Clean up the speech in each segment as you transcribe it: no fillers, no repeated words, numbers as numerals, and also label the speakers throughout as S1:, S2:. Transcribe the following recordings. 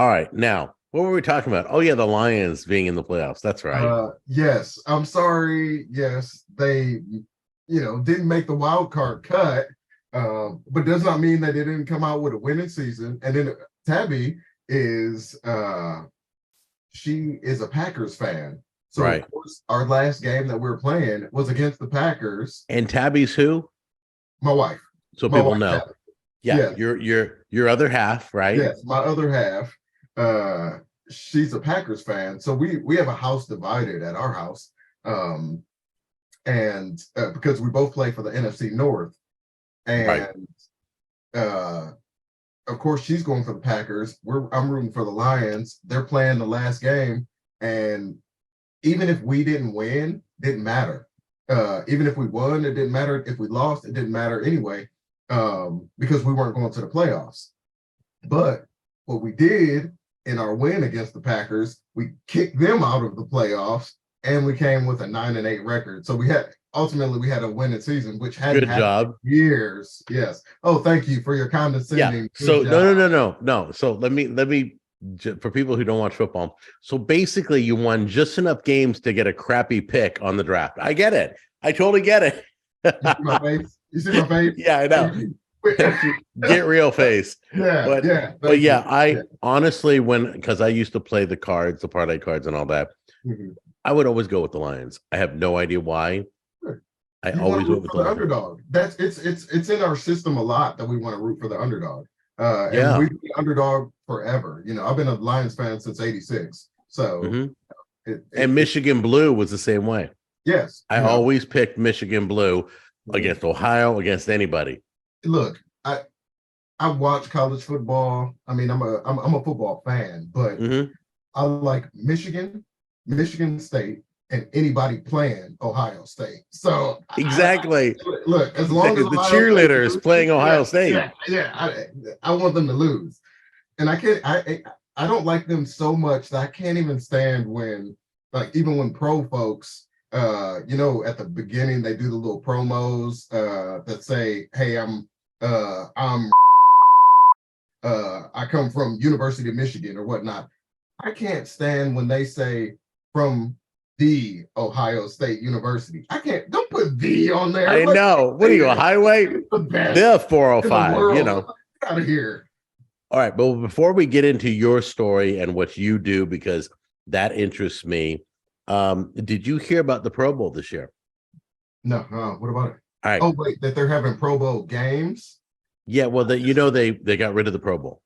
S1: All right. Now, what were we talking about? Oh, yeah, the Lions being in the playoffs. That's right.
S2: Yes, I'm sorry. Yes, they, didn't make the wild card cut, but does not mean that they didn't come out with a winning season. And then Tabby is, she is a Packers fan. So
S1: Right.
S2: of course, our last game that we were playing was against the Packers.
S1: And Tabby's who?
S2: My wife,
S1: So
S2: my
S1: people
S2: wife
S1: know.
S2: Tabby.
S1: Yeah,
S2: Yes,
S1: your other half, right?
S2: yes, my other half. She's a Packers fan, so we have a house divided at our house, um, and because we both play for the NFC North,
S1: Right.
S2: and uh, of course she's going for the Packers. I'm rooting for the Lions. They're playing the last game, and even if we didn't win, didn't matter. Even if we won, it didn't matter. If we lost, it didn't matter anyway, because we weren't going to the playoffs. But what we did in our win against the Packers, we kicked them out of the playoffs, and we came with a 9-8 record. So we had a winning season, which hadn't
S1: Good
S2: happened
S1: job.
S2: in years. Yes. Oh, thank you for your
S1: Yeah.
S2: condescending.
S1: So
S2: Good job.
S1: no. So let me for people who don't watch football. So basically, you won just enough games to get a crappy pick on the draft. I get it. I totally get it.
S2: You see my face? You see my face?
S1: Yeah, I know. Get real face.
S2: Yeah, yeah.
S1: But yeah,
S2: yeah.
S1: honestly, because I used to play the cards, the parlay cards, and all that,
S2: Mm-hmm.
S1: I would always go with the Lions. I have no idea why. I
S2: You want
S1: always
S2: to
S1: went
S2: root
S1: with
S2: for
S1: the
S2: the
S1: Lions.
S2: underdog. It's in our system a lot that we want to root for the underdog. And
S1: Yeah.
S2: we've been underdog forever. I've been a Lions fan since '86. So
S1: Hmm. And Michigan Blue was the same way.
S2: yes,
S1: I always picked Michigan Blue against Ohio, against anybody.
S2: look, I watch college football. I mean, I'm a football fan, but
S1: Hmm.
S2: I like Michigan State, and anybody playing Ohio State. So
S1: Exactly.
S2: look, as long as
S1: Exactly. The
S2: Ohio State
S1: cheerleaders
S2: loses,
S1: playing Ohio State.
S2: I want them to lose, and I don't like them so much that I can't even stand when, like, even when pro folks, at the beginning they do the little promos that say, "Hey, I'm I come from University of Michigan," or whatnot. I can't stand when they say from the Ohio State University. I can't. Don't put "the" on there.
S1: I know. What are you, a highway?
S2: The best
S1: They're
S2: in the
S1: 405,
S2: world. Get out of here.
S1: All right. But before we get into your story and what you do, because that interests me, did you hear about the Pro Bowl this year?
S2: No, what about it?
S1: All right.
S2: Oh, wait, that they're having Pro Bowl games?
S1: Yeah, well, they got rid of the Pro Bowl.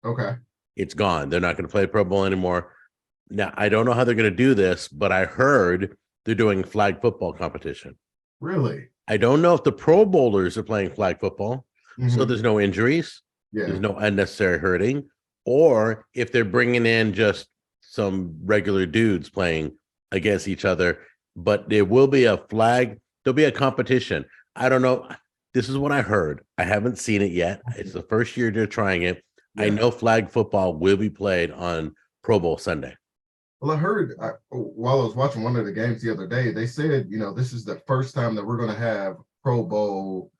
S2: Okay.
S1: It's gone. They're not going to play Pro Bowl anymore. Now, I don't know how they're going to do this, but I heard they're doing flag football competition.
S2: Really?
S1: I don't know if the Pro Bowlers are playing flag football, so
S2: Mhm.
S1: there's no injuries, there's
S2: Yeah.
S1: no unnecessary hurting, or if they're bringing in just some regular dudes playing against each other, but there will be a flag, there'll be a competition. I don't know. This is what I heard. I haven't seen it yet. It's the first year they're trying it. I
S2: Yeah.
S1: know flag football will be played on Pro Bowl Sunday.
S2: Well, I heard while I was watching one of the games the other day, they said, this is the first time that we're going to have Pro Bowl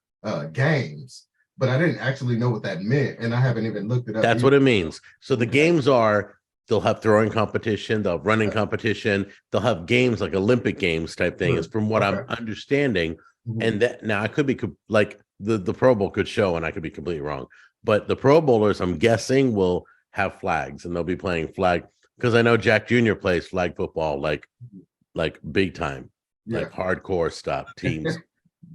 S2: games, but I didn't actually know what that meant, and I haven't even looked it up
S1: That's
S2: either.
S1: what it means. So the
S2: Okay.
S1: games are, they'll have throwing competition, they'll have running competition, they'll have games like Olympic games type thing, is from what I'm understanding.
S2: Mhm.
S1: And that now I could be like the Pro Bowl could show, and I could be completely wrong. But the Pro Bowlers, I'm guessing, will have flags and they'll be playing flag, because I know Jack Jr. plays flag football like big time, like hardcore stuff. Teams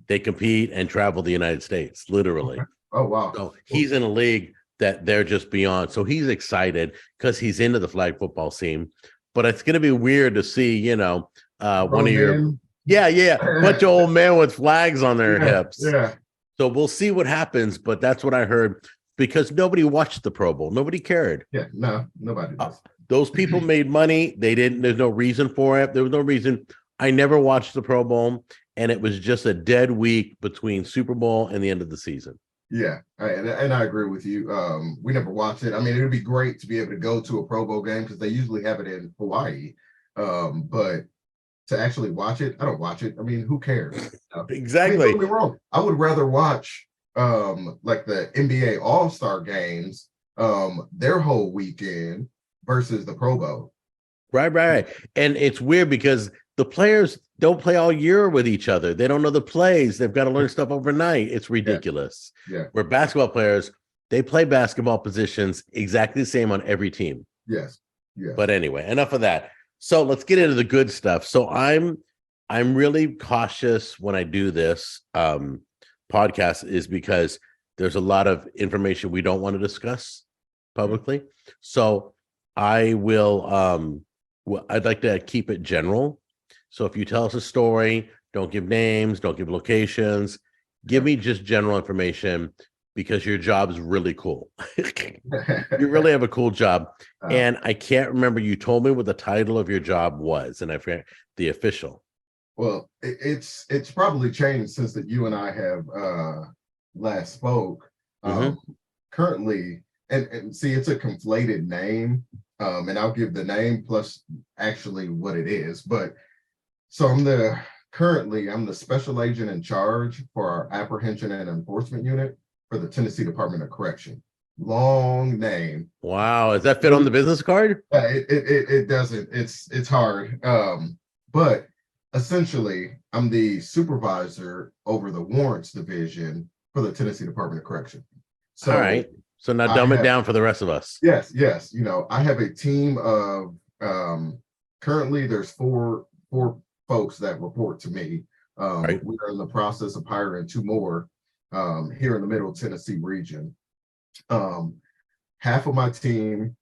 S1: they compete and travel the United States, literally.
S2: Okay. Oh, wow.
S1: So he's in a league that they're just beyond. So he's excited because he's into the flag football scene. But it's going to be weird to see, one of your, bunch of old men with flags on their hips.
S2: Yeah.
S1: So we'll see what happens. But that's what I heard, because nobody watched the Pro Bowl. Nobody cared.
S2: Yeah. No, nobody does.
S1: Those people made money. They didn't. There's no reason for it. There was no reason. I never watched the Pro Bowl, and it was just a dead week between Super Bowl and the end of the season.
S2: Yeah, and I agree with you. We never watched it. I mean, it would be great to be able to go to a Pro Bowl game because they usually have it in Hawaii. But to actually watch it, I don't watch it. I mean, who cares?
S1: Exactly.
S2: I mean, don't get me wrong. I would rather watch like the NBA All-Star games their whole weekend versus the Pro Bowl.
S1: Right. And it's weird because the players don't play all year with each other. They don't know the plays. They've got to learn stuff overnight. It's ridiculous.
S2: Yeah.
S1: Where basketball players, they play basketball positions exactly the same on every team.
S2: Yes.
S1: But anyway, enough of that. So let's get into the good stuff. So I'm really cautious when I do this podcast is because there's a lot of information we don't want to discuss publicly. So I will I'd like to keep it general. So if you tell us a story, don't give names, don't give locations, give me just general information because your job is really cool. You really have a cool job. And I can't remember, you told me what the title of your job was, and I forget the official.
S2: Well, it's probably changed since that you and I have last spoke. Currently, and see, it's a conflated name. And I'll give the name plus actually what it is. But so I'm the special agent in charge for our apprehension and enforcement unit for the Tennessee Department of Correction. Long name.
S1: Wow, does that fit on the business card?
S2: It doesn't. It's hard. But essentially, I'm the supervisor over the warrants division for the Tennessee Department of Correction. So,
S1: all right. So now dumb it down for the rest of us.
S2: Yes. I have a team of currently there's four folks that report to me.
S1: Right.
S2: We are in the process of hiring 2 more here in the Middle Tennessee region. Half of my team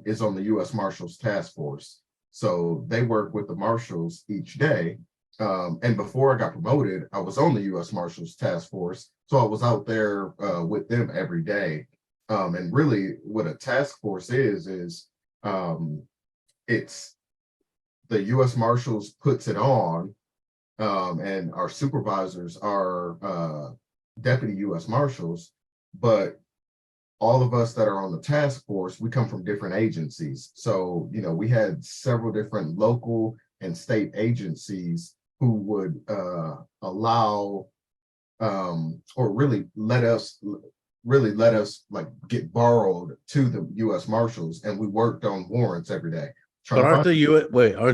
S2: is on the U.S. Marshals Task Force. So they work with the Marshals each day. And before I got promoted, I was on the U.S. Marshals Task Force. So I was out there with them every day. And really what a task force is it's the U.S. Marshals puts it on, and our supervisors are deputy U.S. Marshals, but all of us that are on the task force, we come from different agencies. So, we had several different local and state agencies who would allow or really let us like get borrowed to the U.S. Marshals, and we worked on warrants every day.
S1: But aren't the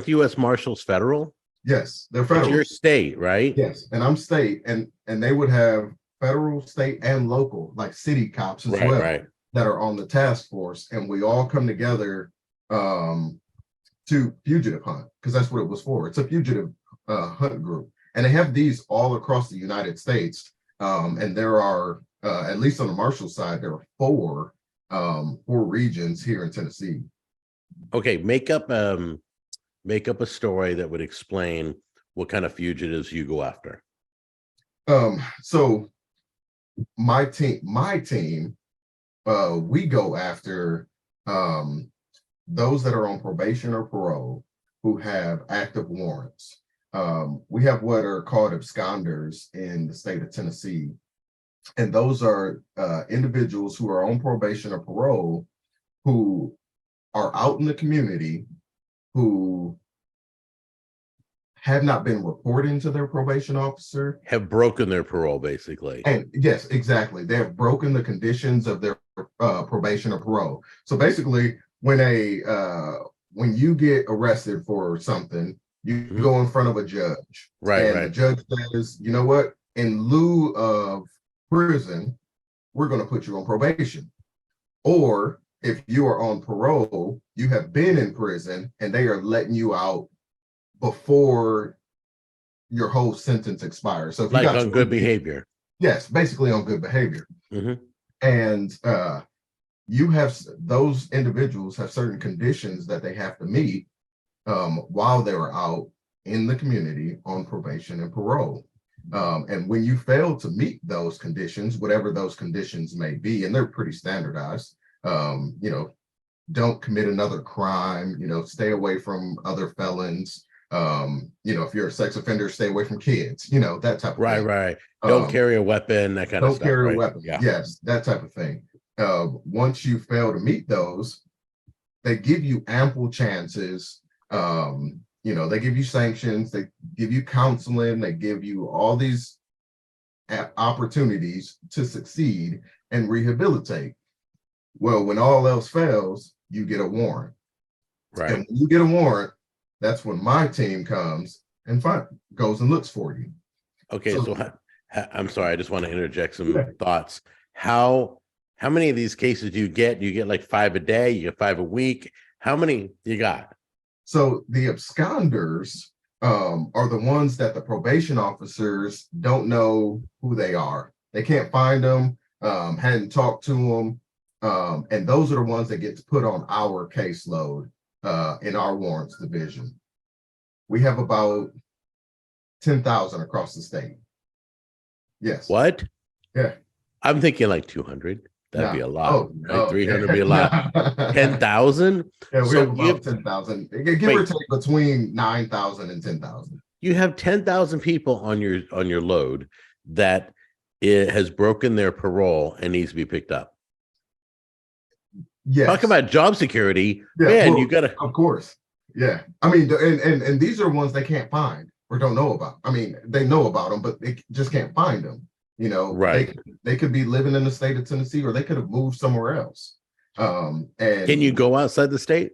S1: U.S. Marshals federal?
S2: Yes, they're federal.
S1: But you're state, right?
S2: Yes, and I'm state, and they would have federal, state, and local, like city cops as well, that are on the task force, and we all come together to fugitive hunt, because that's what it was for. It's a fugitive hunt group, and they have these all across the United States, and there are at least on the Marshall side, there are 4 regions here in Tennessee.
S1: Okay, make up a story that would explain what kind of fugitives you go after.
S2: So my team, we go after those that are on probation or parole who have active warrants. We have what are called absconders in the state of Tennessee. And those are individuals who are on probation or parole who are out in the community, who have not been reporting to their probation officer.
S1: Have broken their parole, basically.
S2: And yes, exactly. They have broken the conditions of their probation or parole. So basically, when you get arrested for something, you go in front of a judge. And the judge says, you know what? In lieu of prison, we're going to put you on probation. Or if you are on parole, you have been in prison and they are letting you out before your whole sentence expires. So if
S1: like
S2: you got
S1: on good behavior.
S2: Yes, basically on good behavior. And you have those individuals have certain conditions that they have to meet while they're out in the community on probation and parole. And when you fail to meet those conditions, whatever those conditions may be, and they're pretty standardized, don't commit another crime, stay away from other felons. If you're a sex offender, stay away from kids, that type of thing. Right.
S1: Don't carry a weapon, that kind of stuff.
S2: Don't carry a weapon. Yeah. Yes, that type of thing. Once you fail to meet those, they give you ample chances. They give you sanctions, they give you counseling, they give you all these opportunities to succeed and rehabilitate. Well, when all else fails, you get a warrant.
S1: Right.
S2: And when you get a warrant, that's when my team comes and goes and looks for you.
S1: Okay, so I'm sorry, I just want to interject some
S2: Yeah.
S1: thoughts. How many of these cases do you get? You get like 5 a day, you get 5 a week. How many you got?
S2: So the absconders are the ones that the probation officers don't know who they are. They can't find them, hadn't talked to them. And those are the ones that get put on our caseload in our warrants division. We have about 10,000 across the state. Yes.
S1: What?
S2: Yeah.
S1: I'm thinking like 200. That'd be a lot.
S2: Oh,
S1: right?
S2: no.
S1: 300 would be a lot. 10,000?
S2: Yeah, we
S1: So
S2: have
S1: you
S2: about 10,000. Give or take between 9,000 and 10,000.
S1: You have 10,000 people on your load that it has broken their parole and needs to be picked up.
S2: Yes.
S1: Talk about job security.
S2: Yeah,
S1: man,
S2: well,
S1: you gotta,
S2: of course. Yeah. I mean, and these are ones they can't find or don't know about. I mean, they know about them, but they just can't find them. You know,
S1: right.
S2: They could be living in the state of Tennessee, or they could have moved somewhere else. And
S1: can you go outside the state?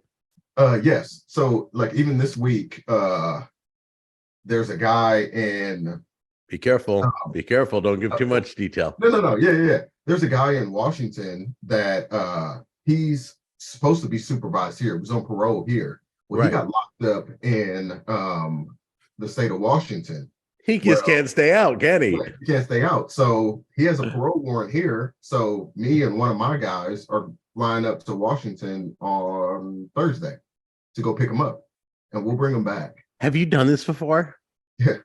S2: Yes. So like even this week, there's a guy in
S1: be careful. Be careful. Don't give too much detail.
S2: No. Yeah. There's a guy in Washington that he's supposed to be supervised here. He was on parole here. Well, he got locked up in the state of Washington.
S1: He just can't stay out, can he?
S2: He can't stay out. So he has a parole warrant here. So me and one of my guys are flying up to Washington on Thursday to go pick him up, and we'll bring him back.
S1: Have you done this before?
S2: Yeah.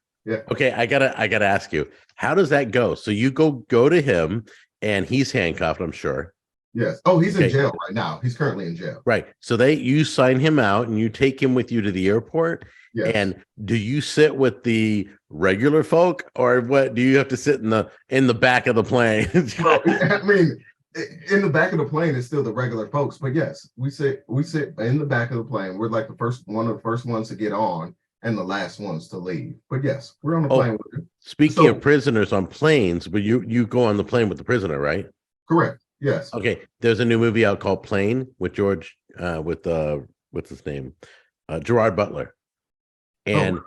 S1: Okay, I gotta ask you, how does that go? So you go to him, and he's handcuffed, I'm sure.
S2: Yes. Oh, he's in jail right now. He's currently in jail.
S1: Right. So you sign him out, and you take him with you to the airport. Yes. And do you sit with the regular folk, or what? Do you have to sit in the back of the plane?
S2: Well, I mean, in the back of the plane is still the regular folks, but yes, we sit in the back of the plane. We're like one of the first ones to get on and the last ones to leave. But yes, we're on the plane with you.
S1: Speaking of prisoners on planes, but you go on the plane with the prisoner, right?
S2: Correct. Yes.
S1: Okay. There's a new movie out called Plane with what's his name? Gerard Butler. And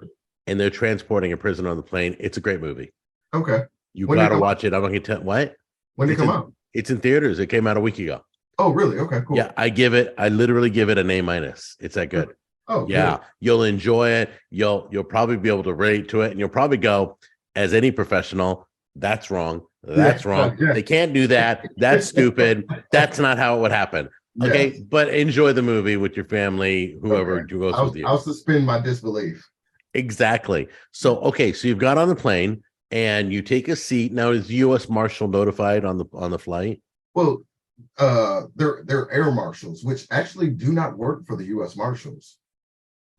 S1: they're transporting a prisoner on the plane. It's a great movie.
S2: Okay.
S1: You got to watch it. I'm not going to tell what.
S2: When did it come out?
S1: It's in theaters. It came out a week ago.
S2: Oh, really? Okay, cool.
S1: Yeah, I literally give it an A-. It's that good.
S2: Oh,
S1: yeah.
S2: Good.
S1: You'll enjoy it. You'll probably be able to relate to it, and you'll probably go, as any professional, that's wrong. That's wrong. Yeah. They can't do that. That's stupid. That's not how it would happen. Okay, yes. But enjoy the movie with your family, whoever goes with you.
S2: I'll suspend my disbelief.
S1: Exactly. So you've got on the plane and you take a seat. Now, is the U.S. Marshal notified on the flight?
S2: Well, they're air marshals, which actually do not work for the U.S. Marshals.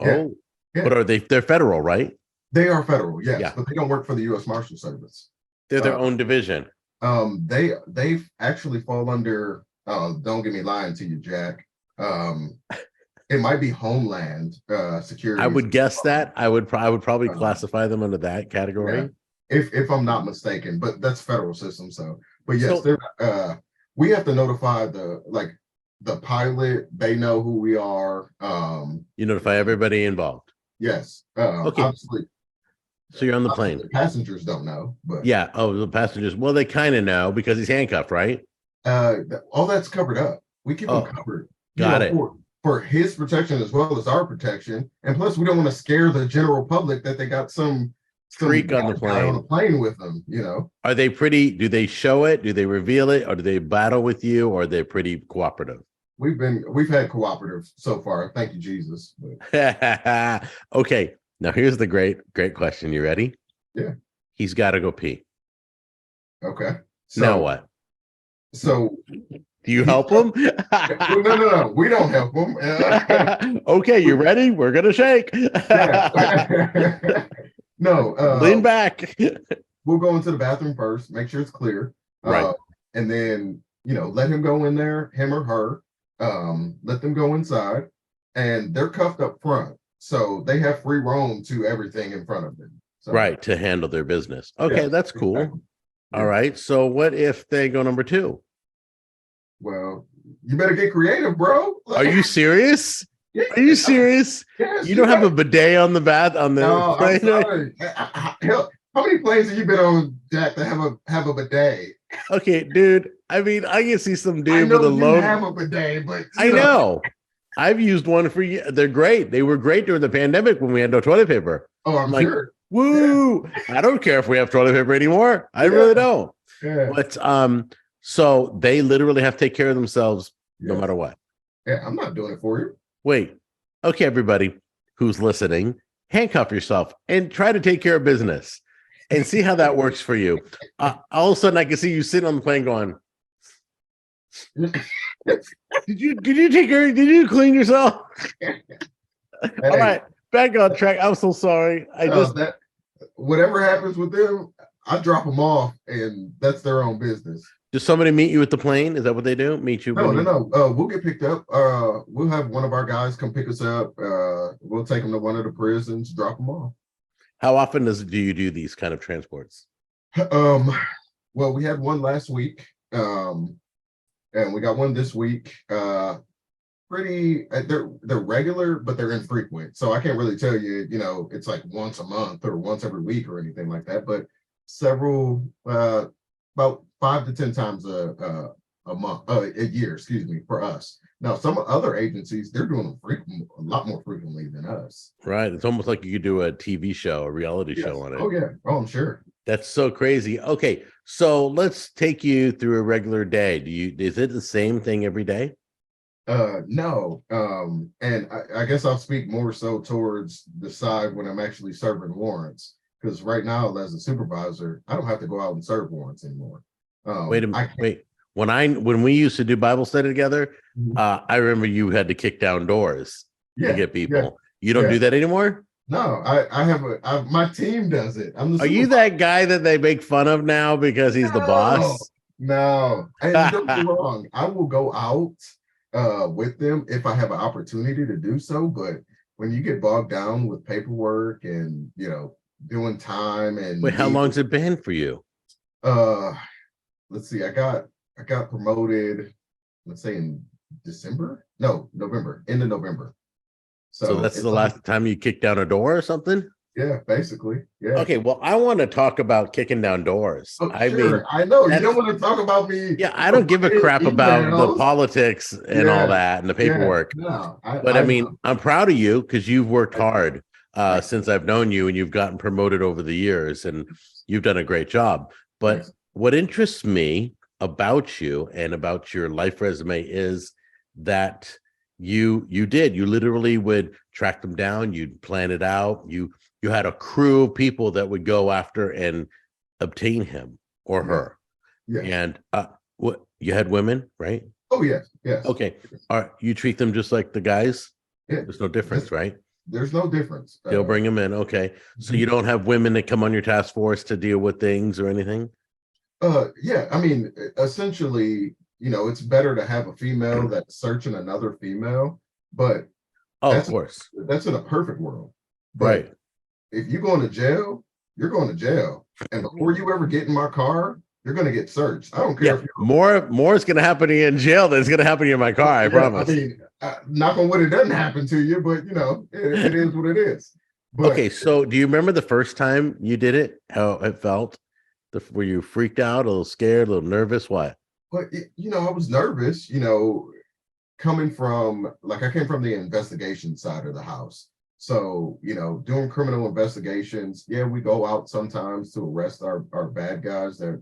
S1: Oh, yeah. But they're federal, right?
S2: They are federal, yes, but they don't work for the U.S. Marshal Service.
S1: They're their own division.
S2: They actually fall under. Don't get me lying to you, Jack. It might be Homeland Security.
S1: I would guess that. I would probably classify them under that category.
S2: Yeah, if I'm not mistaken, but that's federal system. So, but yes, we have to notify the pilot. They know who we are.
S1: You notify everybody involved.
S2: Yes. Okay. Obviously.
S1: So you're on the plane.
S2: The passengers don't know, but
S1: yeah. Oh, the passengers. Well, they kind of know because he's handcuffed, right?
S2: All that's covered up. We keep him covered.
S1: Got it.
S2: For his protection as well as our protection, and plus we don't want to scare the general public that they got some
S1: freak on the
S2: plane with them. You know,
S1: are they pretty? Do they show it? Do they reveal it? Or do they battle with you? Or are they pretty cooperative?
S2: We've had cooperative so far. Thank you, Jesus.
S1: Okay, now here's the great question. You ready?
S2: Yeah.
S1: He's got to go pee.
S2: Okay.
S1: So, now what?
S2: So
S1: do you help him?
S2: No. We don't help him.
S1: Okay, you ready? We're gonna shake.
S2: No.
S1: Lean back.
S2: We'll go into the bathroom first, make sure it's clear.
S1: Right.
S2: And then, let him go in there, him or her. Let them go inside, and they're cuffed up front. So they have free roam to everything in front of them. So,
S1: right, to handle their business. Okay, that's cool. Exactly. All right. So what if they go number 2?
S2: Well, You better get creative, bro.
S1: Are you serious?
S2: Yeah,
S1: Are you serious?
S2: yes,
S1: You don't have
S2: better.
S1: a bidet on the bath on the
S2: No, I'm
S1: plane?
S2: sorry. Hell, how many planes have you been on, Jack, that have a bidet?
S1: Okay, dude. I mean, I can see some
S2: I
S1: dude with
S2: know
S1: a
S2: you
S1: load.
S2: have a bidet, but
S1: I know. I've used one for you. They're great. They were great during the pandemic when we had no toilet paper.
S2: oh,
S1: I'm
S2: I'm
S1: like,
S2: sure.
S1: woo! I don't care if we have toilet paper anymore. I really
S2: Yeah,
S1: don't.
S2: yeah,
S1: But so they literally have to take care of themselves no
S2: yes.
S1: matter what.
S2: Yeah, I'm not doing it for you.
S1: Wait. Okay, everybody who's listening, handcuff yourself and try to take care of business and see how that works for you. All of a sudden, I can see you sitting on the plane going, Did you take care? Did you clean yourself?
S2: Hey,
S1: All right, back on track. I'm so sorry.
S2: that whatever happens with them, I drop them off, and that's their own business.
S1: Does somebody meet you at the plane? Is that what they do? Meet you?
S2: No. We'll get picked up. We'll have one of our guys come pick us up. We'll take them to one of the prisons, drop them off.
S1: How often do you do these kind of transports?
S2: Well, we had one last week, and we got one this week. They're regular, but they're infrequent. So I can't really tell you, it's like once a month or once every week or anything like that. But several, about 5 to 10 times a month, a year, excuse me, for us. Now, some other agencies, they're doing them a lot more frequently than us.
S1: Right. It's almost like you could do a TV show, a reality show on it.
S2: Oh, yeah. Oh, I'm sure.
S1: That's so crazy. Okay. So let's take you through a regular day. Is it the same thing every day?
S2: No. And I guess I'll speak more so towards the side when I'm actually serving warrants. Because right now, as a supervisor, I don't have to go out and serve warrants anymore.
S1: Wait a minute. Wait. When we used to do Bible study together, I remember you had to kick down doors to get people. Yeah, you don't do that anymore?
S2: No, my team does it.
S1: Are you that guy that they make fun of now because he's the boss?
S2: No, and don't be wrong. I will go out with them if I have an opportunity to do so. But when you get bogged down with paperwork and doing time and
S1: wait, how long's it been for you?
S2: Let's see. I got promoted, let's say in November, end of November.
S1: So that's the last time you kicked down a door or something?
S2: Yeah, basically. Yeah.
S1: Okay, well, I want to talk about kicking down doors.
S2: Oh, I mean, I know you don't want to talk about me.
S1: Yeah, I don't give a crap about the politics and all that and the paperwork.
S2: No,
S1: but I mean, I'm proud of you because you've worked hard since I've known you and you've gotten promoted over the years and you've done a great job. But what interests me about you and about your life resume is that you literally would track them down, you'd plan it out, you had a crew of people that would go after and obtain him or her.
S2: Yeah.
S1: And what you had women, right?
S2: Oh yes.
S1: Okay. All right, you treat them just like the guys?
S2: Yeah.
S1: There's no difference, right?
S2: There's no difference.
S1: They'll bring them in. Okay. So you don't have women that come on your task force to deal with things or anything?
S2: Yeah, I mean, essentially, it's better to have a female that's searching another female, but
S1: of course,
S2: that's in a perfect world. But
S1: right.
S2: If you're going to jail, you're going to jail. And before you ever get in my car, you're going to get searched. I don't care if
S1: more is going to happen to you in jail than it's going to happen to you in my car. I promise.
S2: I mean, knock on wood, it doesn't happen to you, but it is what it is. But,
S1: okay, so do you remember the first time you did it? How it felt? Were you freaked out, a little scared, a little nervous? What?
S2: But I was nervous. Coming from I came from the investigation side of the house. So, doing criminal investigations, we go out sometimes to arrest our bad guys that,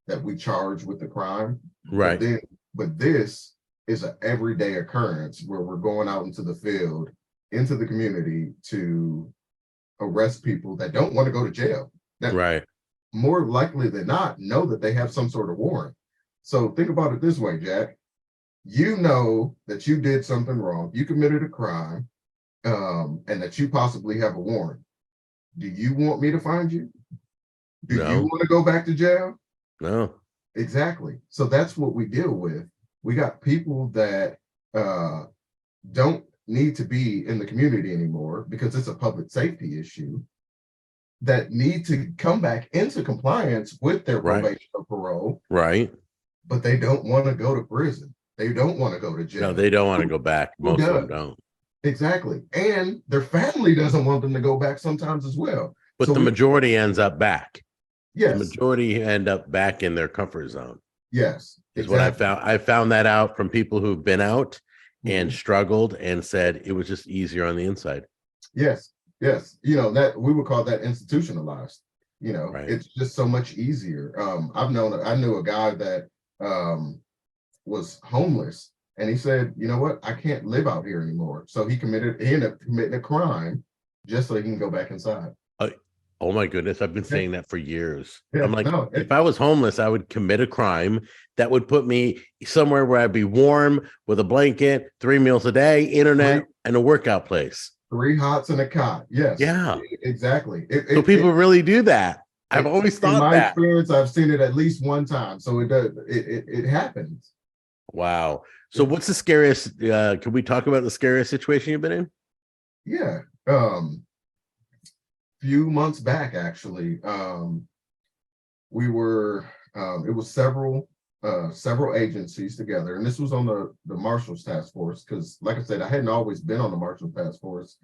S2: that we charge with the crime.
S1: Right.
S2: But this is an everyday occurrence where we're going out into the field, into the community to arrest people that don't want to go to jail. That
S1: right.
S2: More likely than not know that they have some sort of warrant. So think about it this way, Jack. You know that you did something wrong. You committed a crime. And that you possibly have a warrant. Do you want me to find you? Do you want to go back to jail?
S1: No.
S2: Exactly. So that's what we deal with. We got people that don't need to be in the community anymore because it's a public safety issue that need to come back into compliance with their probation or parole.
S1: Right.
S2: but they don't want to go to prison. They don't want to go to jail.
S1: No, they don't want to go back.
S2: Who
S1: Most of them
S2: does?
S1: don't.
S2: Exactly. And their family doesn't want them to go back sometimes as well.
S1: But
S2: So
S1: the majority ends up back. The
S2: yes,
S1: majority end up back in their comfort zone.
S2: yes,
S1: Is what I
S2: exactly.
S1: found. I found that out from people who've been out and
S2: Mhm.
S1: struggled and said it was just easier on the inside.
S2: Yes, yes. You know, that we would call that institutionalized. You know,
S1: Right.
S2: it's just so much easier. I knew a guy that was homeless, and he said, you know what, I can't live out here anymore. So he ended up committing a crime just so he can go back inside.
S1: Oh my goodness. I've been
S2: Yeah,
S1: saying that for years.
S2: yeah,
S1: I'm like,
S2: no,
S1: if I was homeless, I would commit a crime that would put me somewhere where I'd be warm with a blanket, 3 meals a day, internet, and a workout place.
S2: three hots and a cot. Yes,
S1: Yeah.
S2: exactly.
S1: So people really do that. I've always
S2: In
S1: thought
S2: my
S1: that.
S2: experience, I've seen it at least one time. So it does. It happens.
S1: Wow. So what's the scariest? Can we talk about the scariest situation you've been in?
S2: Yeah. Few months back, actually, we were. It was several agencies together, and this was on the Marshals Task Force. Because, like I said, I hadn't always been on the Marshals Task Force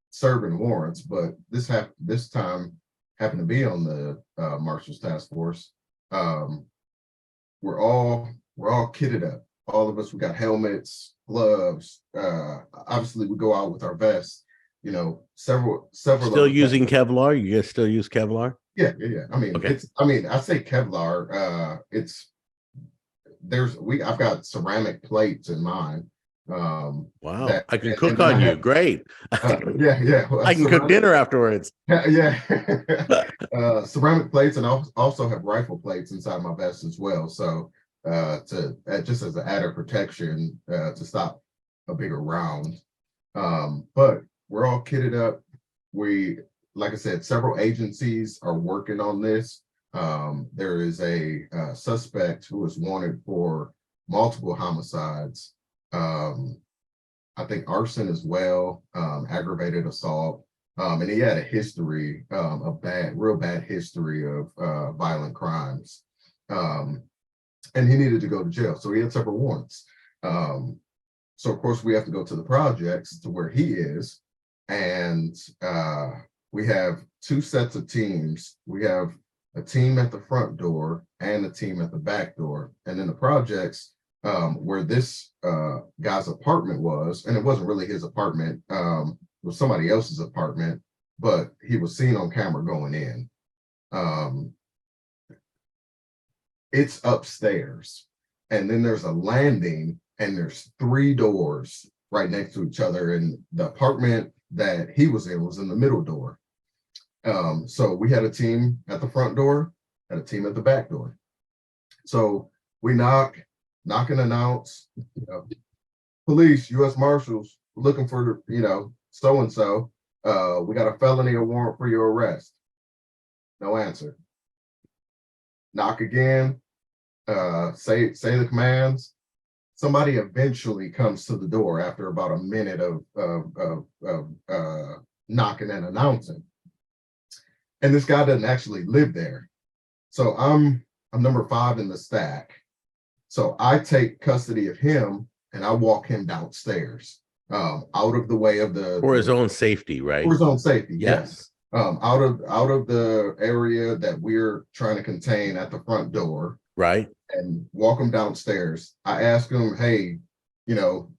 S2: serving warrants, but this time happened to be on the Marshals Task Force. Um, we're all kitted up. All of us, we got helmets, gloves. Obviously, we go out with our vests. You know, several.
S1: Still using Kevlar? You guys still use Kevlar?
S2: Yeah, yeah, yeah. I mean,
S1: Okay.
S2: I say Kevlar. I've got ceramic plates in mine.
S1: Wow. I can
S2: And
S1: cook
S2: then
S1: on you. Great.
S2: yeah, yeah.
S1: I can cook dinner afterwards.
S2: Yeah. Ceramic plates, and I also have rifle plates inside my vest as well. So to just as an added protection to stop a bigger round. But we're all kitted up. We, like I said, several agencies are working on this. There is a suspect who is wanted for multiple homicides. I think arson as well, aggravated assault. And he had a history, real bad history of violent crimes. And he needed to go to jail. So he had several warrants. So of course we have to go to the projects to where he is. And we have two sets of teams. We have a team at the front door and a team at the back door. And then the projects, where this guy's apartment was, and it wasn't really his apartment, it was somebody else's apartment, but he was seen on camera going in. It's upstairs, and then there's a landing, and there's three doors right next to each other, and the apartment that he was in the middle door. So we had a team at the front door and a team at the back door. So we knock and announce, police, U.S. Marshals, looking for, so and so. We got a felony or warrant for your arrest. No answer. Knock again. Say the commands. Somebody eventually comes to the door after about a minute of knocking and announcing. And this guy doesn't actually live there. So I'm number 5 in the stack. So I take custody of him and I walk him downstairs, out of the way of
S1: For his own safety, right?
S2: For his own safety,
S1: yes.
S2: Out of the area that we're trying to contain at the front door.
S1: Right.
S2: And walk him downstairs. I ask him, hey,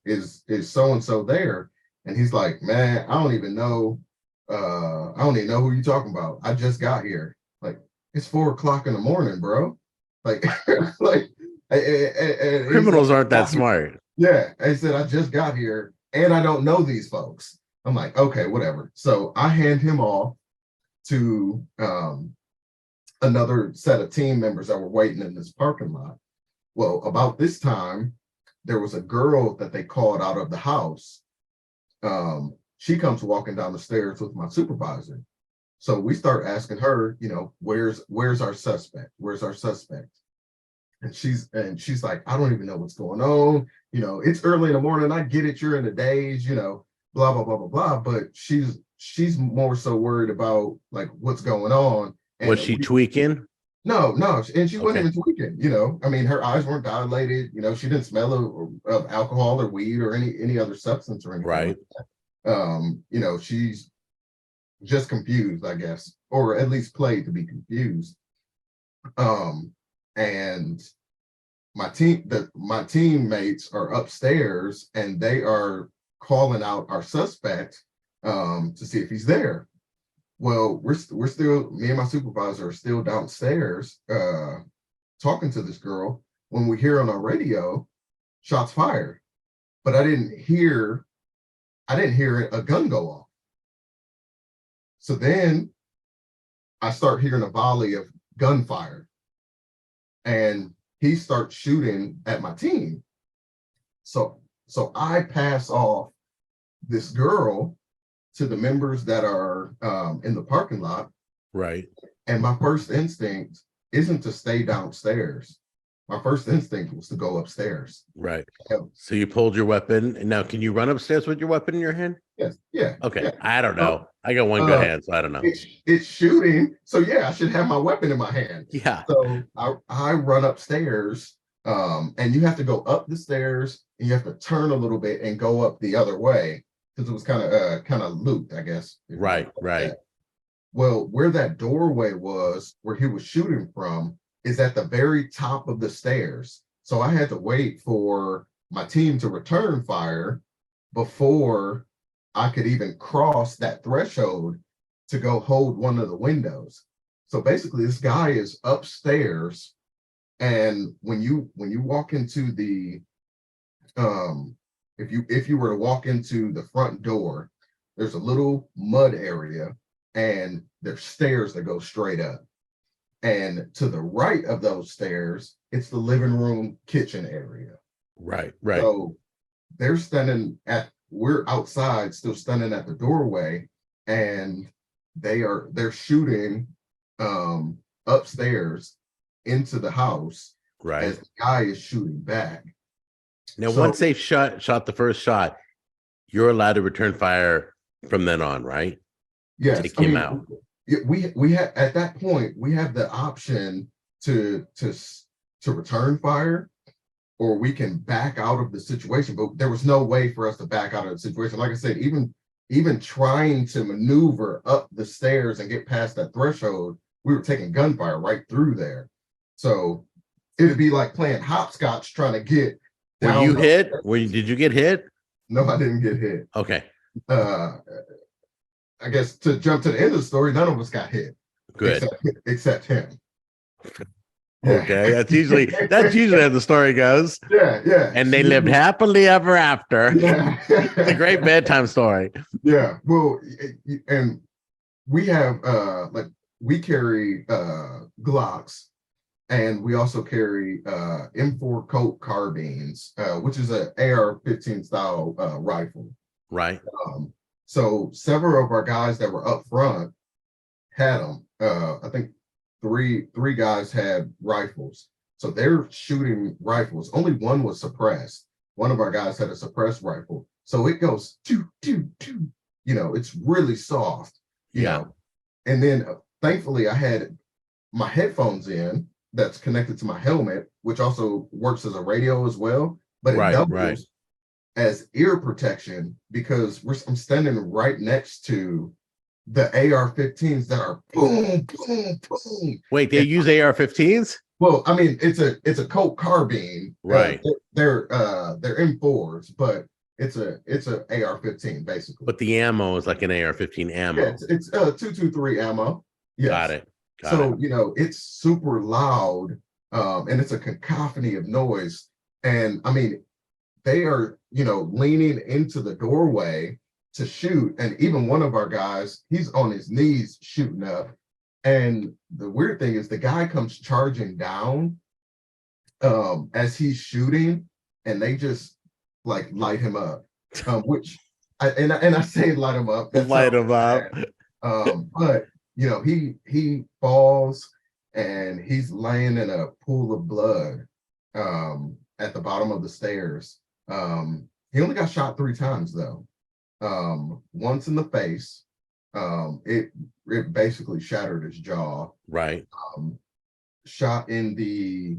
S2: is so-and-so there? And he's like, man, I don't even know who you're talking about. I just got here. Like, it's 4:00 in the morning, bro. Like, like, and
S1: criminals aren't that smart.
S2: Yeah. I said, I just got here and I don't know these folks. I'm like, okay, whatever. So I hand him off to another set of team members that were waiting in this parking lot. Well, about this time, there was a girl that they called out of the house. She comes walking down the stairs with my supervisor. So we start asking her, where's our suspect? Where's our suspect? And she's like, I don't even know what's going on. It's early in the morning. I get it. You're in the days, blah, blah, blah, blah, blah. But she's more so worried about like what's going on.
S1: Was she tweaking?
S2: No, and she wasn't
S1: Okay.
S2: even tweaking. I mean, her eyes weren't dilated. She didn't smell of alcohol or weed or any other substance or anything like
S1: Right.
S2: that. She's just confused, I guess, or at least played to be confused. And my teammates are upstairs and they are calling out our suspect to see if he's there. Well, we're still, me and my supervisor are still downstairs talking to this girl when we hear on our radio shots fired, but I didn't hear a gun go off. So then I start hearing a volley of gunfire, and he starts shooting at my team. So I pass off this girl to the members that are in the parking lot.
S1: Right.
S2: And my first instinct isn't to stay downstairs. My first instinct was to go upstairs.
S1: Right.
S2: Yeah.
S1: So you pulled your weapon. And now, can you run upstairs with your weapon in your hand?
S2: Yes. Yeah.
S1: Okay.
S2: Yeah.
S1: I don't know. I got one good hand, so I don't know.
S2: It's shooting. So yeah, I should have my weapon in my hand.
S1: Yeah.
S2: So I run upstairs, and you have to go up the stairs and you have to turn a little bit and go up the other way because it was kind of looped, I guess.
S1: Right. Right.
S2: Well, where that doorway was, where he was shooting from, is at the very top of the stairs. So I had to wait for my team to return fire before I could even cross that threshold to go hold one of the windows. So basically, this guy is upstairs, and when you walk into the if you were to walk into the front door, there's a little mud area, and there's stairs that go straight up. And to the right of those stairs, it's the living room kitchen area.
S1: Right. Right.
S2: So we're outside still standing at the doorway, and they're shooting upstairs into the house
S1: Right.
S2: as the guy is shooting back.
S1: Now, once they've shot the first shot, you're allowed to return fire from then on, right?
S2: Yes,
S1: Take him out.
S2: We have at that point we have the option to return fire, or we can back out of the situation. But there was no way for us to back out of the situation. Like I said, even trying to maneuver up the stairs and get past that threshold, we were taking gunfire right through there. So it'd be like playing hopscotch trying to get down.
S1: Were you hit? Did you get hit?
S2: No, I didn't get hit.
S1: Okay.
S2: I guess to jump to the end of the story, none of us got hit.
S1: Good.
S2: Except him.
S1: Okay, that's usually how the story goes.
S2: Yeah.
S1: And they lived happily ever after.
S2: Yeah.
S1: It's a great bedtime story.
S2: Yeah. Well, and we have we carry Glocks, and we also carry M4 Colt carbines, which is an AR-15 style rifle.
S1: Right.
S2: So several of our guys that were up front had them. I think three guys had rifles. So they're shooting rifles. Only one was suppressed. One of our guys had a suppressed rifle. So it goes two. It's really soft. You know. And then thankfully I had my headphones in that's connected to my helmet, which also works as a radio as well. But it doubles as ear protection because I'm standing right next to the AR-15s that are boom, boom, boom.
S1: Wait, they use AR-15s?
S2: Well, I mean, it's a Colt carbine,
S1: right?
S2: They're M4s, but it's a AR-15 basically.
S1: But the ammo is like an AR-15 ammo.
S2: Yeah, it's 223 ammo. Yes.
S1: Got it.
S2: So it's super loud, and it's a cacophony of noise. And I mean, they are leaning into the doorway to shoot, and even one of our guys, he's on his knees shooting up. And the weird thing is the guy comes charging down as he's shooting, and they just like light him up, which I say light him up.
S1: Light him up.
S2: But he falls and he's laying in a pool of blood at the bottom of the stairs. He only got shot 3 times though. Once in the face. It basically shattered his jaw.
S1: Right.
S2: shot in the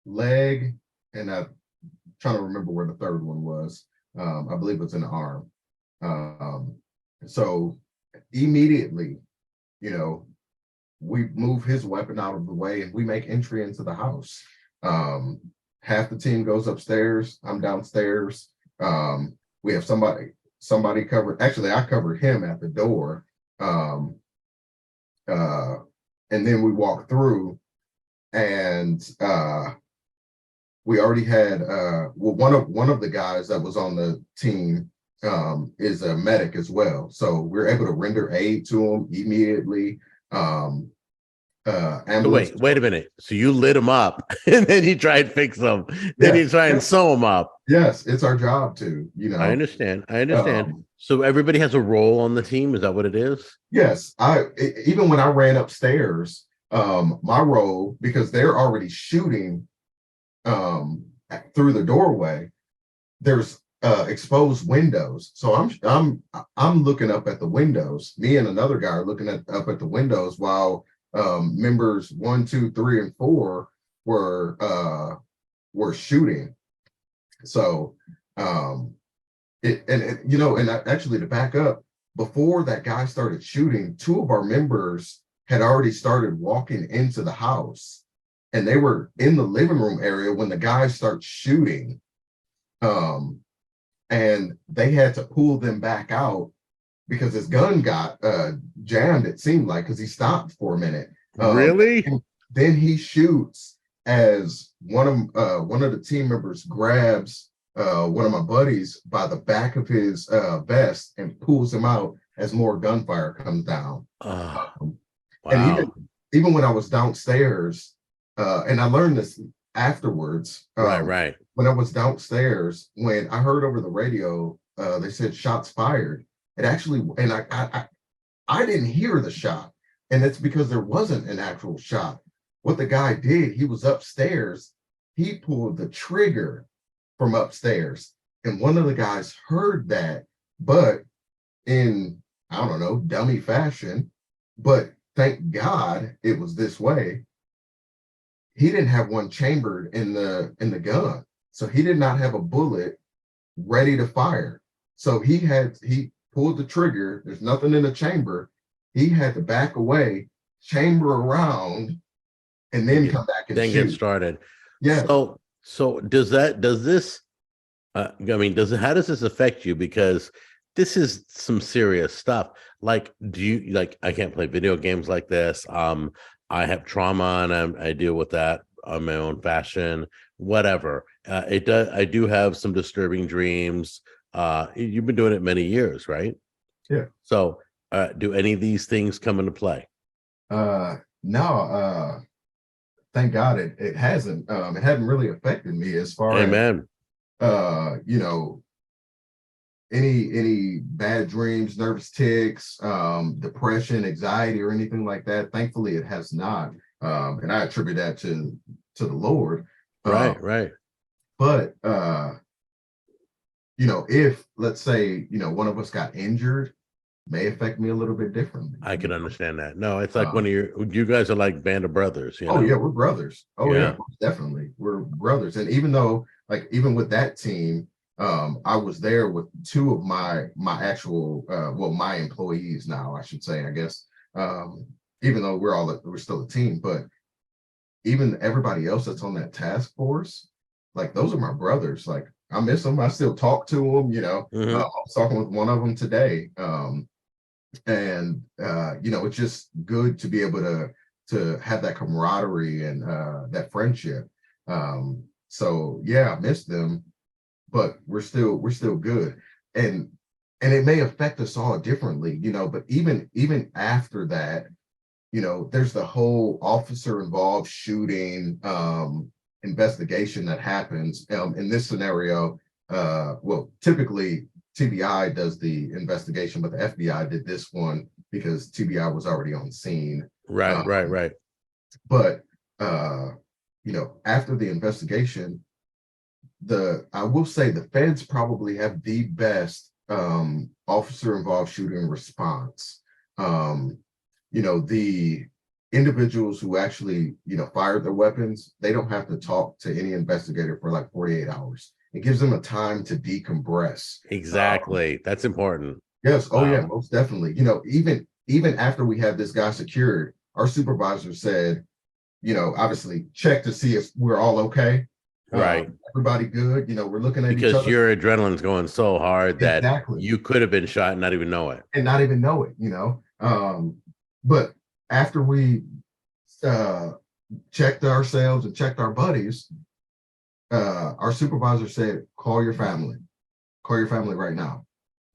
S2: leg, and I'm trying to remember where the third one was. I believe it's in the arm. Um, so immediately, you know, we move his weapon out of the way and we make entry into the house. Um, Half the team goes upstairs. I'm downstairs. We have somebody covered. Actually, I covered him at the door. Um, uh, and then we walk through, and we already had well, one of the guys that was on the team is a medic as well. So we're able to render aid to him immediately.
S1: So
S2: Ambulance.
S1: wait a minute. So you lit him up and then you try and fix them. Then you try and sew him up.
S2: Yes, it's our job to,
S1: I understand. So everybody has a role on the team. Is that what it is?
S2: Yes, even when I ran upstairs, my role, because they're already shooting through the doorway, there's exposed windows. So I'm looking up at the windows. Me and another guy are looking up at the windows while members 1, 2, 3, and 4 were shooting. So actually, to back up, before that guy started shooting, 2 of our members had already started walking into the house, and they were in the living room area when the guy starts shooting. And they had to pull them back out because his gun got jammed, it seemed like, because he stopped for a minute.
S1: Really?
S2: Then he shoots as one of the team members grabs one of my buddies by the back of his vest and pulls him out as more gunfire comes down.
S1: Wow.
S2: And even when I was downstairs, and I learned this afterwards.
S1: Right.
S2: When I was downstairs, when I heard over the radio, they said shots fired. It actually, and I didn't hear the shot, and it's because there wasn't an actual shot. What the guy did, he was upstairs. He pulled the trigger from upstairs, and one of the guys heard that, but in, I don't know, dummy fashion. But thank God it was this way. He didn't have one chambered in the gun, so he did not have a bullet ready to fire. So he pulled the trigger. There's nothing in the chamber. He had to back away, chamber around, and then come back and shoot.
S1: Get started.
S2: Yeah.
S1: So does this? How does this affect you? Because this is some serious stuff. Like, do you like? I can't play video games like this. I have trauma and I deal with that on my own fashion, whatever. I do have some disturbing dreams. You've been doing it many years, right?
S2: Yeah.
S1: So do any of these things come into play?
S2: No, thank God it hasn't. It hadn't really affected me as far
S1: Amen.
S2: as any bad dreams, nervous tics, depression, anxiety, or anything like that. Thankfully, it has not. And I attribute that to the Lord.
S1: Right.
S2: But if, let's say, one of us got injured, may affect me a little bit differently.
S1: I can understand that. No, it's like you guys are like band of brothers.
S2: Yeah, we're brothers. Yeah, definitely. We're brothers. And even though, like, even with that team, I was there with 2 of my actual my employees now, I should say, I guess. Even though we're still a team, but even everybody else that's on that task force, like, those are my brothers. Like, I miss them. I still talk to them.
S1: Mm-hmm.
S2: I was talking with one of them today. It's just good to be able to have that camaraderie and that friendship. So yeah, I miss them, but we're still good. And it may affect us all differently, but even after that, there's the whole officer involved shooting investigation that happens. In this scenario, typically TBI does the investigation, but the FBI did this one because TBI was already on scene.
S1: Right.
S2: But after the investigation, I will say the feds probably have the best officer involved shooting response. The individuals who actually, fired their weapons, they don't have to talk to any investigator for like 48 hours. It gives them a time to decompress.
S1: Exactly. That's important.
S2: Yes. Oh, yeah,
S1: Wow.
S2: most definitely. Even after we had this guy secured, our supervisor said, obviously check to see if we're all okay.
S1: Right.
S2: Everybody good. We're looking at each
S1: Because
S2: other.
S1: your adrenaline's going so hard that
S2: Exactly.
S1: you could have been shot and not even know it.
S2: And not even know it. But after we uh, checked ourselves and checked our buddies, our supervisor said, call your family right now.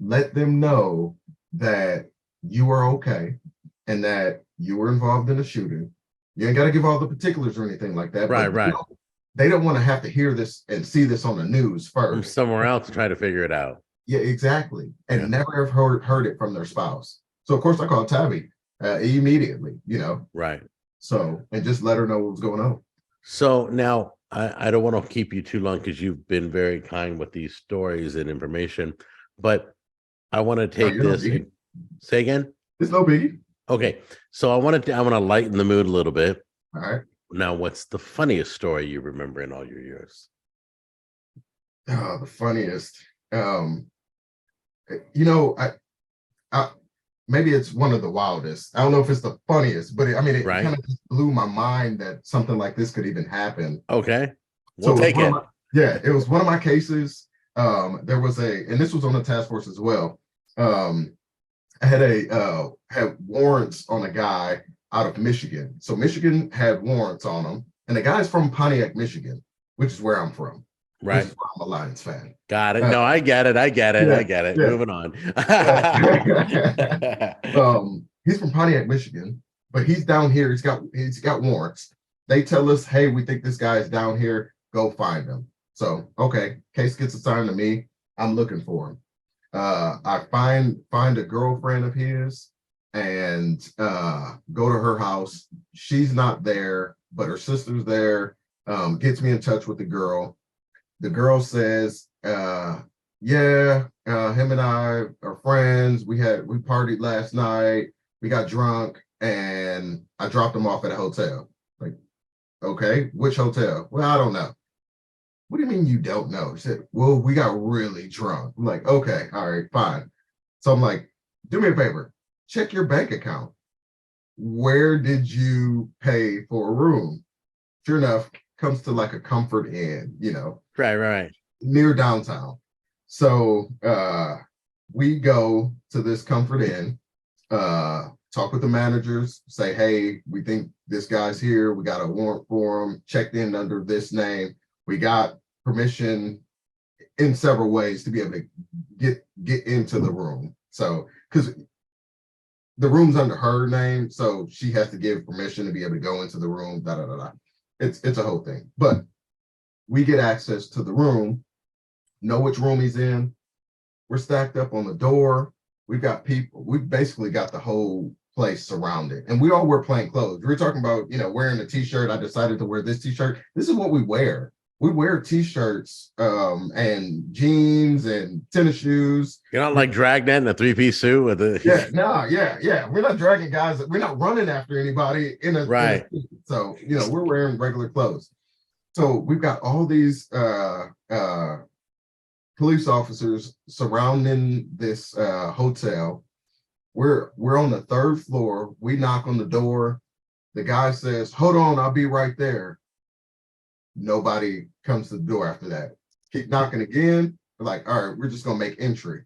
S2: Let them know that you are okay and that you were involved in a shooting. You ain't got to give all the particulars or anything like that.
S1: Right,
S2: but
S1: right.
S2: They don't want to have to hear this and see this on the news
S1: From
S2: first.
S1: somewhere else to try to figure it out.
S2: Yeah, exactly. And never have heard it from their spouse. So of course I called Tabby immediately,
S1: Right.
S2: So, and just let her know what was going on.
S1: So now I don't want to keep you too long because you've been very kind with these stories and information, but I want to take this and say again.
S2: It's no biggie.
S1: Okay. So I want to lighten the mood a little bit.
S2: All right.
S1: Now, what's the funniest story you remember in all your years?
S2: The funniest. I maybe it's one of the wildest. I don't know if it's the funniest, but it
S1: Right.
S2: kind of just blew my mind that something like this could even happen.
S1: Okay. We'll take it.
S2: It was one of my cases. There was and this was on the task force as well. I had warrants on a guy out of Michigan. So Michigan had warrants on him, and the guy's from Pontiac, Michigan, which is where I'm from.
S1: Right.
S2: Which is why I'm a Lions fan.
S1: Got it. No, I get it.
S2: Yeah.
S1: Moving on.
S2: He's from Pontiac, Michigan, but he's down here. He's got warrants. They tell us, hey, we think this guy is down here. Go find him. So, okay, case gets assigned to me. I'm looking for him. I find a girlfriend of his and go to her house. She's not there, but her sister's there. Gets me in touch with the girl. The girl says, him and I are friends. We partied last night. We got drunk and I dropped him off at a hotel. Like, okay, which hotel? Well, I don't know. What do you mean you don't know? She said, well, we got really drunk. I'm like, okay, all right, fine. So I'm like, do me a favor, check your bank account. Where did you pay for a room? Sure enough, comes to like a Comfort Inn,
S1: Right.
S2: Near downtown. So we go to this Comfort Inn, talk with the managers, say, hey, we think this guy's here. We got a warrant for him, checked in under this name. We got permission in several ways to be able to get into the room. So, because the room's under her name, so she has to give permission to be able to go into the room. It's a whole thing. But we get access to the room, know which room he's in. We're stacked up on the door. We've got people. We've basically got the whole place surrounded, and we all wear plain clothes. We were talking about wearing a t-shirt. I decided to wear this t-shirt. This is what we wear. We wear t-shirts and jeans and tennis shoes.
S1: You're not like Dragnet in a three-piece suit with a
S2: yeah. We're not dragging guys. We're not running after anybody in a
S1: right.
S2: So we're wearing regular clothes. So we've got all these police officers surrounding this hotel. We're on the third floor. We knock on the door. The guy says, "Hold on, I'll be right there." Nobody comes to the door after that. Keep knocking again. We're like, all right, we're just gonna make entry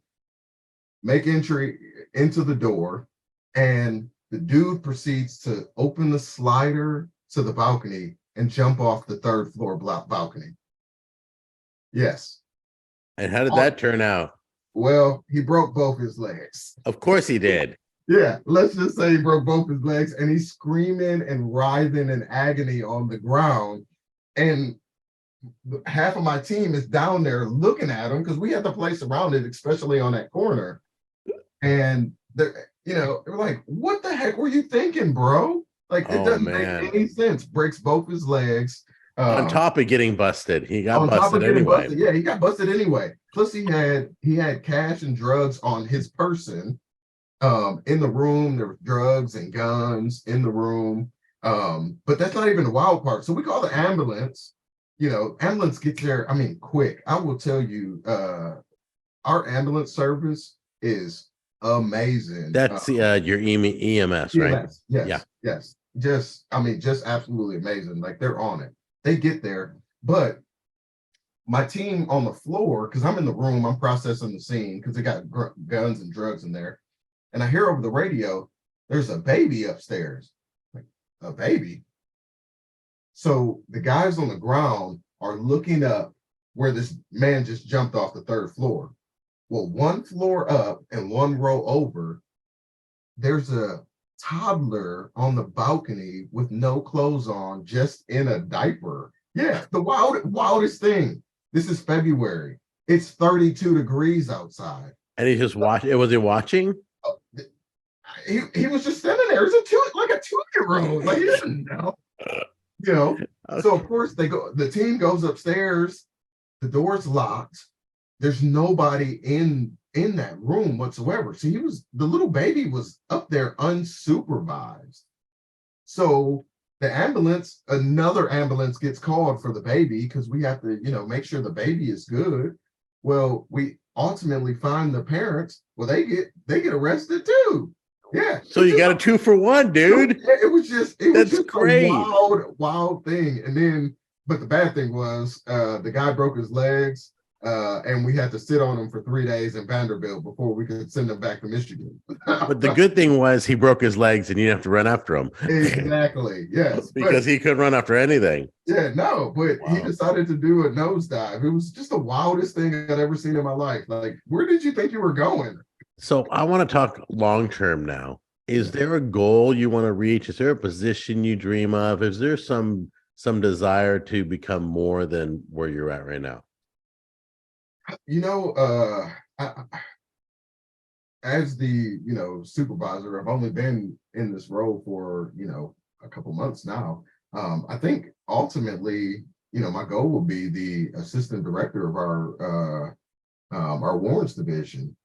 S2: into the door, and the dude proceeds to open the slider to the balcony and jump off the third floor balcony. Yes.
S1: And how did that turn out?
S2: Well, he broke both his legs.
S1: Of course he did.
S2: Yeah, let's just say he broke both his legs, and he's screaming and writhing in agony on the ground. And half of my team is down there looking at him because we had the place surrounded, especially on that corner. And they're like, "What the heck were you thinking, bro? Like, it doesn't make any sense." Breaks both his legs.
S1: On top of getting busted, he got busted anyway.
S2: Yeah, he got busted anyway. Plus, he had cash and drugs on his person. In the room, there were drugs and guns in the room. But that's not even the wild part. So we call the ambulance. Ambulance gets there, I mean, quick. I will tell you, our ambulance service is amazing.
S1: That's your EMS, right?
S2: EMS, yes,
S1: Yeah.
S2: yes. Just absolutely amazing. Like they're on it. They get there, but my team on the floor, because I'm in the room, I'm processing the scene because they got guns and drugs in there. And I hear over the radio, there's a baby upstairs. Like, a baby? So the guys on the ground are looking up where this man just jumped off the third floor. Well, one floor up and one row over, there's a toddler on the balcony with no clothes on, just in a diaper. Yeah, the wildest thing. This is February. It's 32 degrees outside.
S1: And he just watched. Was he watching?
S2: He was just standing there. It's like a 2-year-old. Like he didn't know. So of course the team goes upstairs, the door's locked, there's nobody in that room whatsoever. So the little baby was up there unsupervised. So another ambulance gets called for the baby because we have to, make sure the baby is good. Well, we ultimately find the parents. Well, they get arrested too. Yeah.
S1: So you got a 2-for-1, dude.
S2: It was just
S1: great.
S2: A wild thing. And then, but the bad thing was the guy broke his legs, and we had to sit on him for 3 days in Vanderbilt before we could send him back to Michigan.
S1: But the good thing was he broke his legs and you didn't have to run after him.
S2: Exactly. Yes.
S1: Because he couldn't run after anything.
S2: Yeah, no, but he decided to do a nosedive. It was just the wildest thing I'd ever seen in my life. Like, where did you think you were going?
S1: So I want to talk long term now. Is there a goal you want to reach? Is there a position you dream of? Is there some desire to become more than where you're at right now?
S2: As the supervisor, I've only been in this role for a couple months now. I think ultimately, my goal will be the assistant director of our warrants division.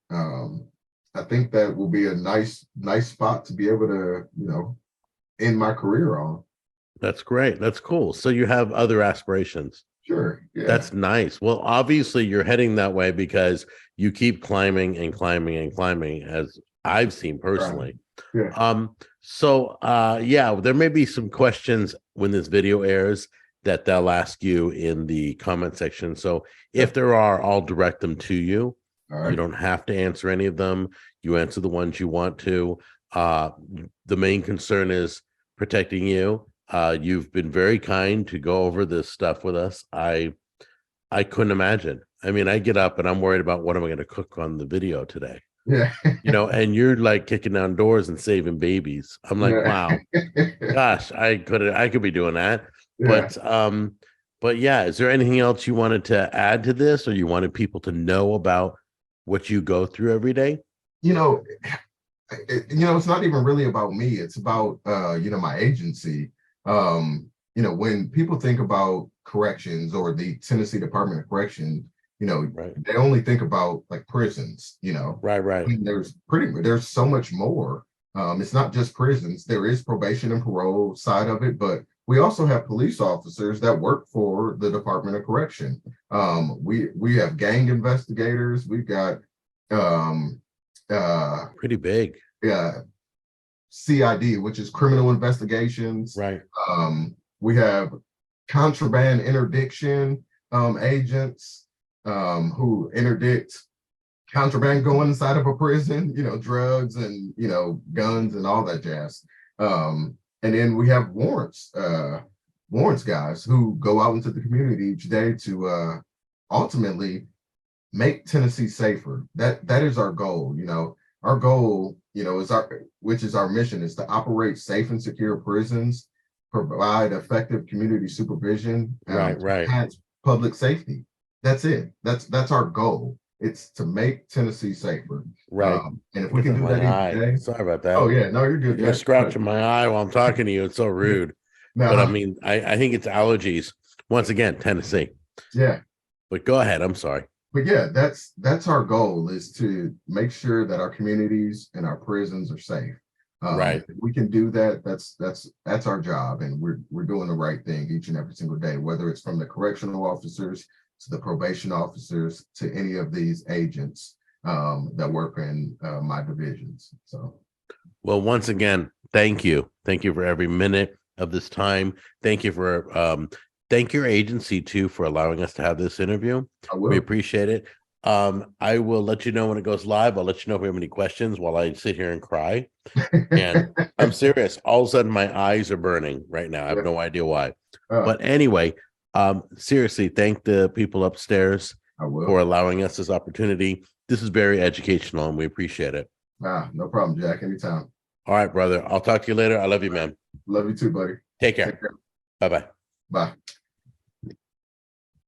S2: I think that will be a nice spot to be able to, end my career on.
S1: That's great. That's cool. So you have other aspirations.
S2: Sure. Yeah.
S1: That's nice. Well, obviously you're heading that way because you keep climbing and climbing and climbing, as I've seen personally.
S2: Right. Yeah.
S1: Yeah, there may be some questions when this video airs that they'll ask you in the comment section. So if there are, I'll direct them to you. Right. You don't have to answer any of them. You answer the ones you want to. The main concern is protecting you. You've been very kind to go over this stuff with us. I couldn't imagine. I mean, I get up and I'm worried about what am I going to cook on the video today.
S2: Yeah.
S1: And you're like kicking down doors and saving babies. I'm like, wow, gosh, I could be doing that. Yeah. But yeah, is there anything else you wanted to add to this, or you wanted people to know about what you go through every day?
S2: It's not even really about me. It's about my agency. When people think about corrections or the Tennessee Department of Correction, they only think about like prisons,
S1: Right.
S2: I mean, there's so much more. It's not just prisons. There is probation and parole side of it, but we also have police officers that work for the Department of Correction. We have gang investigators. We've got
S1: pretty big.
S2: Yeah. CID, which is criminal investigations.
S1: Right.
S2: We have contraband interdiction agents who interdict contraband going inside of a prison, drugs and guns and all that jazz. And then we have warrants guys who go out into the community each day to ultimately make Tennessee safer. That is our goal. Our goal, is our mission, is to operate safe and secure prisons, provide effective community supervision,
S1: right.
S2: enhance public safety. That's it. That's our goal. It's to make Tennessee safer.
S1: Right.
S2: And if we can do that each day.
S1: Sorry about that.
S2: Oh yeah, no, you're good.
S1: You're scratching my eye while I'm talking to you. It's so rude. No. But I mean, I think it's allergies. Once again, Tennessee.
S2: Yeah.
S1: But go ahead. I'm sorry.
S2: But yeah, that's our goal, is to make sure that our communities and our prisons are safe.
S1: Right.
S2: If we can do that, that's our job, and we're doing the right thing each and every single day, whether it's from the correctional officers to the probation officers to any of these agents that work in my divisions. So,
S1: Well, once again, thank you. Thank you for every minute of this time. Thank you for thank your agency too for allowing us to have this interview.
S2: I
S1: We
S2: will.
S1: appreciate it. I will let you know when it goes live. I'll let you know if we have any questions while I sit here and cry. And I'm serious. All of a sudden, my eyes are burning right now. I have
S2: Yeah.
S1: no idea why.
S2: Uh,
S1: But anyway, seriously, thank the people upstairs
S2: I will.
S1: for allowing us this opportunity. This is very educational, and we appreciate it.
S2: No problem, Jack. Anytime.
S1: All right, brother. I'll talk to you later. I love you, man.
S2: Love you too, buddy.
S1: Take
S2: Take
S1: care.
S2: care.
S1: Bye bye.
S2: Bye.